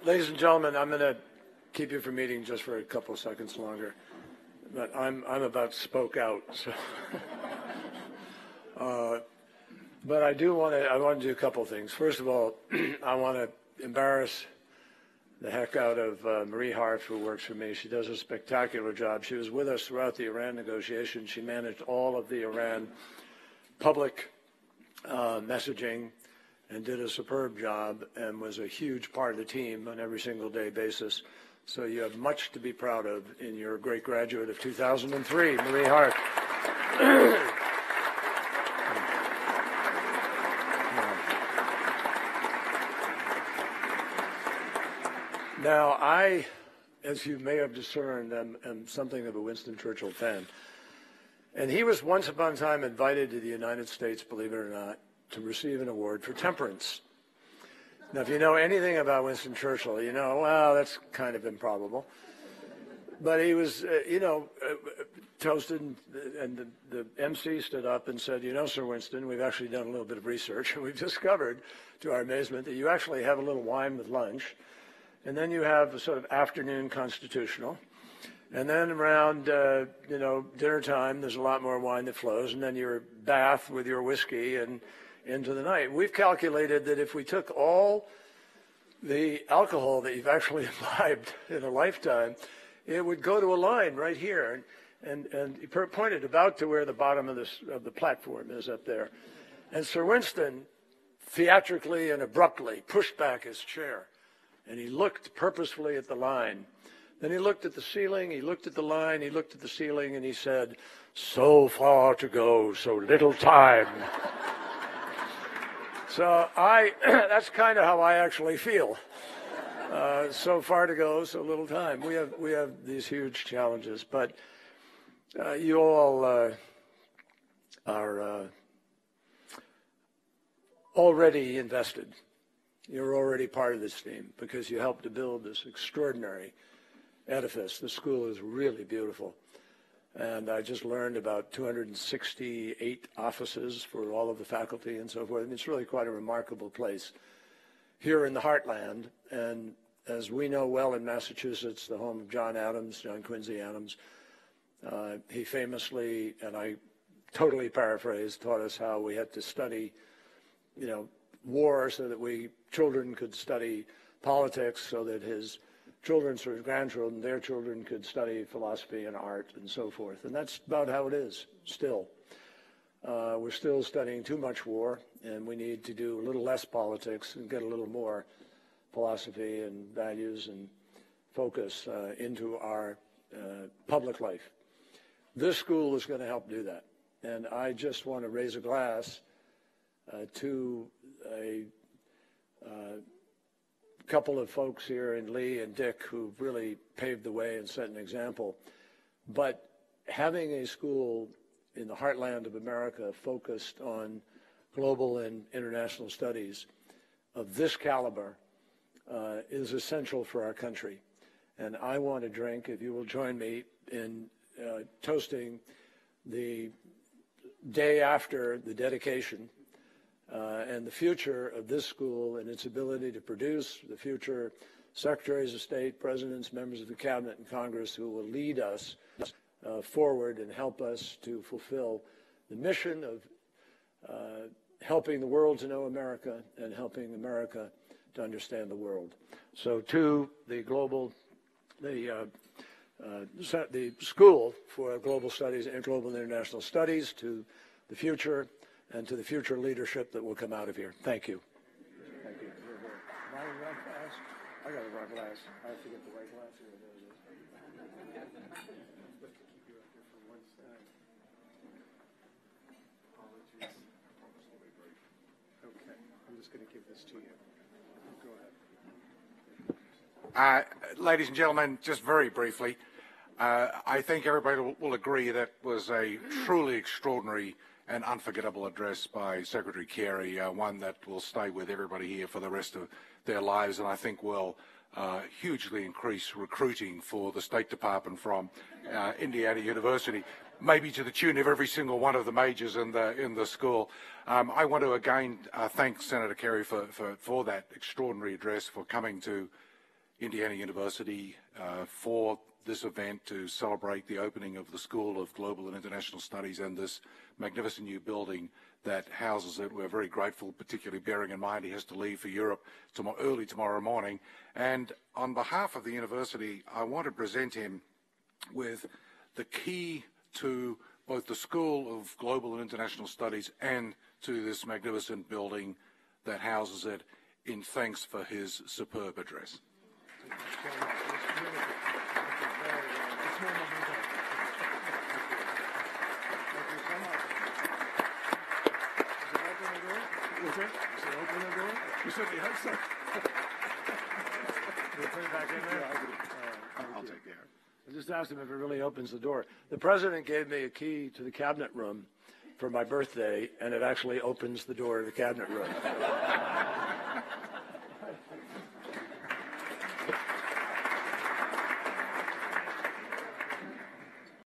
Ladies and gentlemen, I'm going to keep you from meeting just for a couple of seconds longer, but I'm about spoke out. So. But I want to do a couple of things. First of all, I want to embarrass the heck out of Marie Harf, who works for me. She does a spectacular job. She was with us throughout the Iran negotiations. She managed all of the Iran public messaging and did a superb job and was a huge part of the team on every single day basis. So you have much to be proud of in your great graduate of 2003, Marie Harf. Now, I, as you may have discerned, am something of a Winston Churchill fan. And he was once upon a time invited to the United States, believe it or not, to receive an award for temperance. Now, if you know anything about Winston Churchill, you know, well, that's kind of improbable. But he was, toasted, and the MC stood up and said, you know, Sir Winston, we've actually done a little bit of research, and we've discovered, to our amazement, that you actually have a little wine with lunch, and then you have a sort of afternoon constitutional, and then around, dinner time, there's a lot more wine that flows, and then your bath with your whiskey and into the night. We've calculated that if we took all the alcohol that you've actually imbibed in a lifetime, it would go to a line right here, and he pointed about to where the bottom of the platform is up there. And Sir Winston theatrically and abruptly pushed back his chair, and he looked purposefully at the line. Then he looked at the ceiling, he looked at the line, he looked at the ceiling, and he said, "So far to go, so little time." So that's kind of how I actually feel. So far to go, so little time. We have these huge challenges, but you all are already invested. You're already part of this team because you helped to build this extraordinary edifice. The school is really beautiful. And I just learned about 268 offices for all of the faculty and so forth. And it's really quite a remarkable place here in the heartland. And as we know well in Massachusetts, the home of John Adams, John Quincy Adams, he famously, and I totally paraphrase, taught us how we had to study, war so that children could study politics, so that his children or his grandchildren, their children could study philosophy and art and so forth. And that's about how it is still. We're still studying too much war, and we need to do a little less politics and get a little more philosophy and values and focus into our public life. This school is going to help do that. And I just want to raise a glass to a couple of folks here in Lee and Dick who've really paved the way and set an example. But having a school in the heartland of America focused on global and international studies of this caliber is essential for our country. And I want to drink, if you will join me, in toasting the day after the dedication and the future of this school and its ability to produce the future secretaries of state, presidents, members of the cabinet and Congress who will lead us forward and help us to fulfill the mission of helping the world to know America and helping America to understand the world. So to the the School for Global Studies and Global and International Studies, to the future, and to the future leadership that will come out of here. Thank you. Thank you. Am I in the right glass? I got the wrong glass. I have to get the right glass here. There it is. Apologies. Okay. I'm just going to give this to you. Go ahead. Ladies and gentlemen, just very briefly, I think everybody will agree that was a truly extraordinary and unforgettable address by Secretary Carey, one that will stay with everybody here for the rest of their lives, and I think will hugely increase recruiting for the State Department from Indiana University, maybe to the tune of every single one of the majors in the school. I want to again thank Senator Carey for that extraordinary address, for coming to Indiana University for this event to celebrate the opening of the School of Global and International Studies and this magnificent new building that houses it. We're very grateful, particularly bearing in mind he has to leave for Europe early tomorrow morning. And on behalf of the university, I want to present him with the key to both the School of Global and International Studies and to this magnificent building that houses it, in thanks for his superb address. You certainly hope so. We'll put it back in there? I'll take care. I just asked him if it really opens the door. The president gave me a key to the cabinet room for my birthday, and it actually opens the door to the cabinet room.